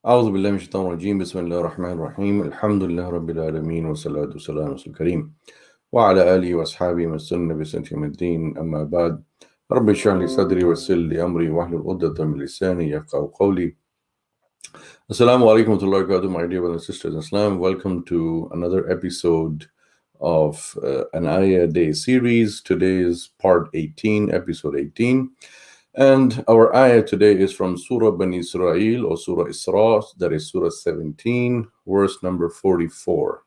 أعوذ بالله من الشيطان الرجيم بسم الله الرحمن الرحيم الحمد لله رب العالمين والصلاة والسلام على رسول الكريم وعلى آله وأصحابه من سن بسنة يوم الدين أما بعد رب اشرح لي صدري ويسر لي أمري واحلل عقدة من لساني يفقهوا قولي. Assalamu alaikum wa rahmatullahi wa barakatuh, my dear brothers and sisters in Islam. Welcome to another episode of an Ayah Day series. Today is part 18, episode 18. And our ayah today is from Surah Bani Israel or Surah Isra, that is Surah 17, verse number 44.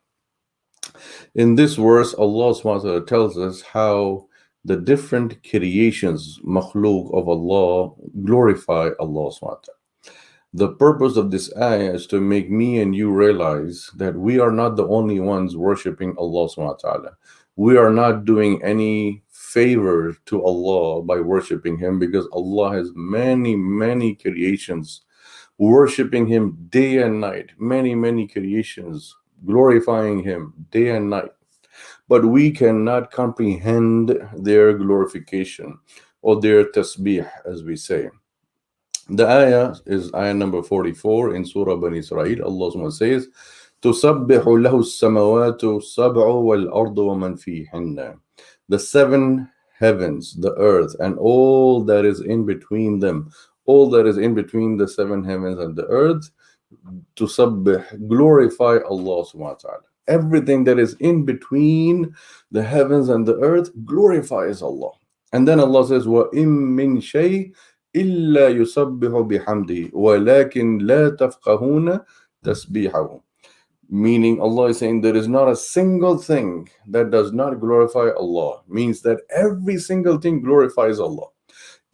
In this verse, Allah subhanahu wa ta'ala tells us how the different creations, makhluk of Allah, glorify Allah subhanahu wa ta'ala. The purpose of this ayah is to make me and you realize that we are not the only ones worshiping Allah subhanahu wa ta'ala. We are not doing any favor to Allah by worshiping Him, because Allah has many creations worshiping Him day and night. Many creations glorifying Him day and night. But we cannot comprehend their glorification or their tasbih, as we say. The ayah is ayah number 44 in Surah Bani Israel. Allah subhanahu wa ta'ala says, تُسَبِّحُ لَهُ السَّمَوَاتُ السَّبْعُ وَالْأَرْضُ وَمَنْ فِيهِنَّ. The seven heavens, the earth, and all that is in between them, all that is in between the seven heavens and the earth, تُسَبِّح, glorify Allah subhanahu wa ta'ala. Everything that is in between the heavens and the earth glorifies Allah. And then Allah says, وَإِن مِّن شَيْءٍ إِلَّا يُسَبِّحُ بِحَمْدِهِ وَلَكِنْ لَا تَفْقَهُونَ تَسْبِيحَهُ. Meaning, Allah is saying there is not a single thing that does not glorify Allah. Means that every single thing glorifies Allah.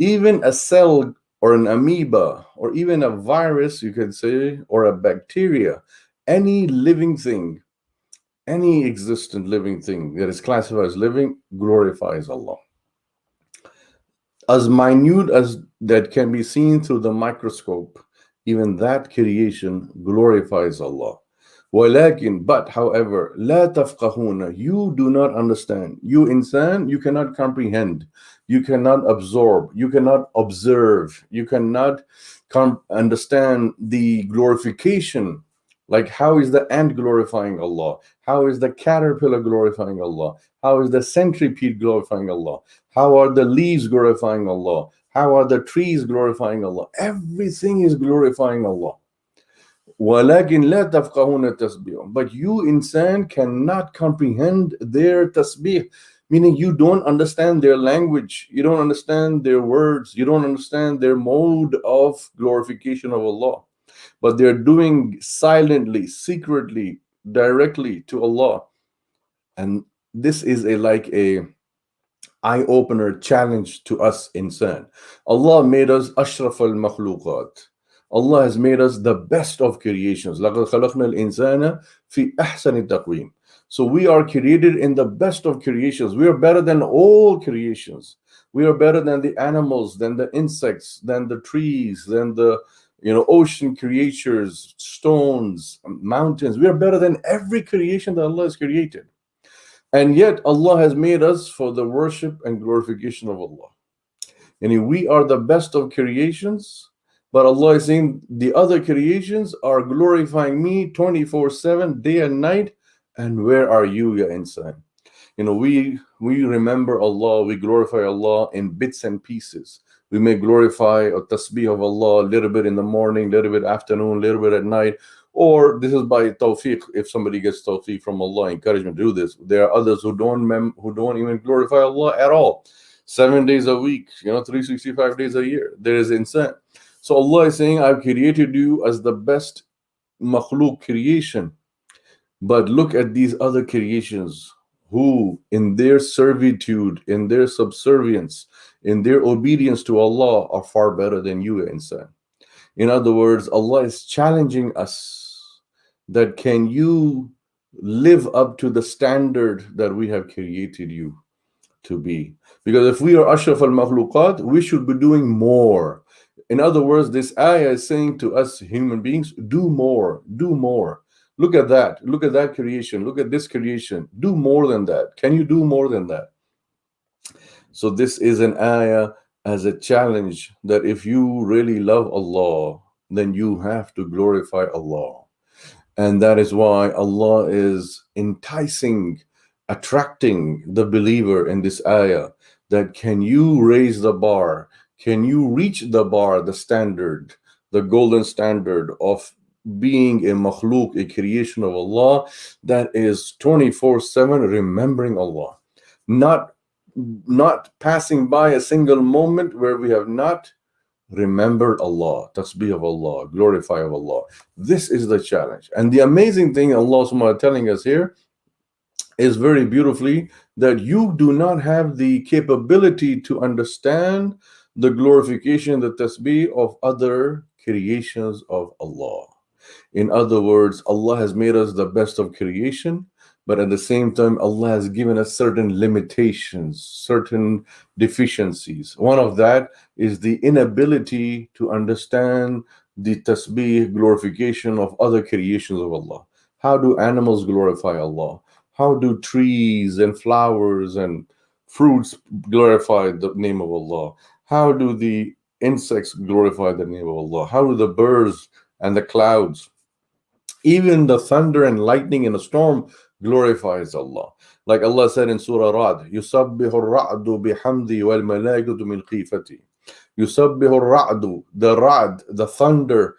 Even a cell or an amoeba or even a virus, you could say, or a bacteria, any living thing, any existent living thing that is classified as living glorifies Allah. As minute as that can be seen through the microscope, even that creation glorifies Allah. وَلَكِنْ, but however, لَا تَفْقَهُونَ, you do not understand. You insan, you cannot comprehend, you cannot absorb, you cannot observe, you cannot understand the glorification. Like, how is the ant glorifying Allah? How is the caterpillar glorifying Allah? How is the centipede glorifying Allah? How are the leaves glorifying Allah? How are the trees glorifying Allah? Everything is glorifying Allah. وَلَكِنْ لَا تَفْقَهُونَ تَسْبِيحًا. But you, insan, cannot comprehend their tasbih. Meaning, you don't understand their language, you don't understand their words, you don't understand their mode of glorification of Allah. But they're doing silently, secretly, directly to Allah. And this is like a eye-opener challenge to us insan. Allah made us ashraf al-makhluqat. Allah has made us the best of creations. لَقَدْ خَلَقْنَا الْإِنسَانَ فِي أَحْسَنِ تَقْوِيمٍ. So we are created in the best of creations. We are better than all creations. We are better than the animals, than the insects, than the trees, than the ocean creatures, stones, mountains. We are better than every creation that Allah has created. And yet Allah has made us for the worship and glorification of Allah. And we are the best of creations, but Allah is saying the other creations are glorifying me 24/7, day and night. And where are you, ya insan? We remember Allah, we glorify Allah in bits and pieces. We may glorify a tasbih of Allah a little bit in the morning, a little bit afternoon, a little bit at night. Or this is by tawfiq. If somebody gets tawfiq from Allah, encouragement to do this. There are others who don't even glorify Allah at all. 7 days a week, 365 days a year. There is insan. So Allah is saying, I've created you as the best makhluk creation. But look at these other creations who, in their servitude, in their subservience, in their obedience to Allah, are far better than you, insan. In other words, Allah is challenging us that can you live up to the standard that we have created you to be? Because if we are ashraf al-makhluqat, we should be doing more. In other words, this ayah is saying to us human beings, do more, do more. Look at that. Look at that creation. Look at this creation. Do more than that. Can you do more than that? So this is an ayah as a challenge that if you really love Allah, then you have to glorify Allah. And that is why Allah is enticing, attracting the believer in this ayah, that can you raise the bar? Can you reach the bar, the standard, the golden standard of being a makhluk, a creation of Allah that is 24/7 remembering Allah, not passing by a single moment where we have not remembered Allah, tasbih of Allah, glorify of Allah. This is the challenge. And the amazing thing Allah subhanahu wa ta'ala telling us here is very beautifully that you do not have the capability to understand the glorification, the tasbih of other creations of Allah. In other words, Allah has made us the best of creation, but at the same time, Allah has given us certain limitations, certain deficiencies. One of that is the inability to understand the tasbih, glorification of other creations of Allah. How do animals glorify Allah? How do trees and flowers and fruits glorify the name of Allah? How do the insects glorify the name of Allah? How do the birds and the clouds, even the thunder and lightning in a storm, glorifies Allah? Like Allah said in Surah Ra'd, يُسَبِّحُ الرَّعْدُ بِحَمْدِ وَالْمَلَائِكَةُ مِنْ خِيفَتِهِ. يُسَبِّحُ الرَّعْدُ, the Ra'd, the thunder,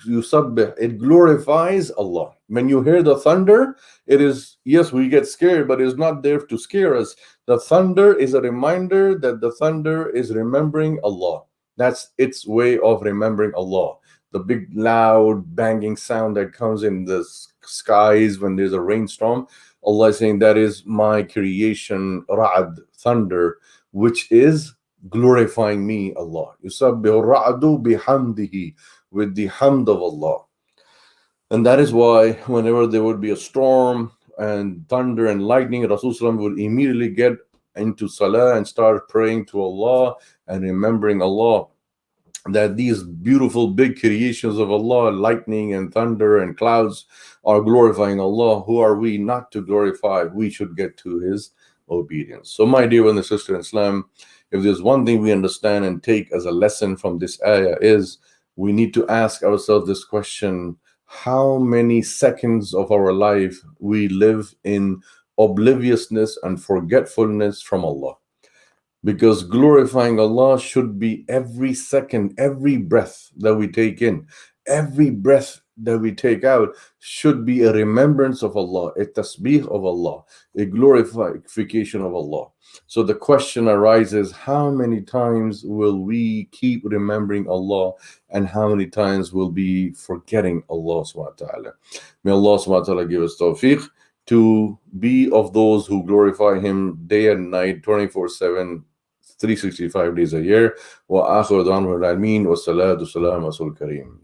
yusabbih, it glorifies Allah. When you hear the thunder, it is, yes, we get scared, but it's not there to scare us. The thunder is a reminder that the thunder is remembering Allah. That's its way of remembering Allah. The big loud banging sound that comes in the skies when there's a rainstorm, Allah is saying that is my creation, Ra'd, thunder, which is glorifying me, Allah. Yusabbihu ra'du bihamdihi, with the hamd of Allah. And that is why whenever there would be a storm and thunder and lightning, Rasulullah would immediately get into salah and start praying to Allah and remembering Allah, that these beautiful big creations of Allah, lightning and thunder and clouds, are glorifying Allah. Who are we not to glorify? We should get to His obedience. So my dear one and sister in Islam, if there's one thing we understand and take as a lesson from this ayah, is we need to ask ourselves this question: how many seconds of our life we live in obliviousness and forgetfulness from Allah? Because glorifying Allah should be every second, every breath that we take in, every breath that we take out should be a remembrance of Allah, a tasbih of Allah, a glorification of Allah. So the question arises, how many times will we keep remembering Allah, and how many times will we be forgetting Allah subhanahu wa ta'ala? May Allah subhanahu wa ta'ala give us tawfiq to be of those who glorify Him day and night, 24/7, 365 days a year. Wa akhiru da'wana al-amin wa salatu salam wa sul kareem.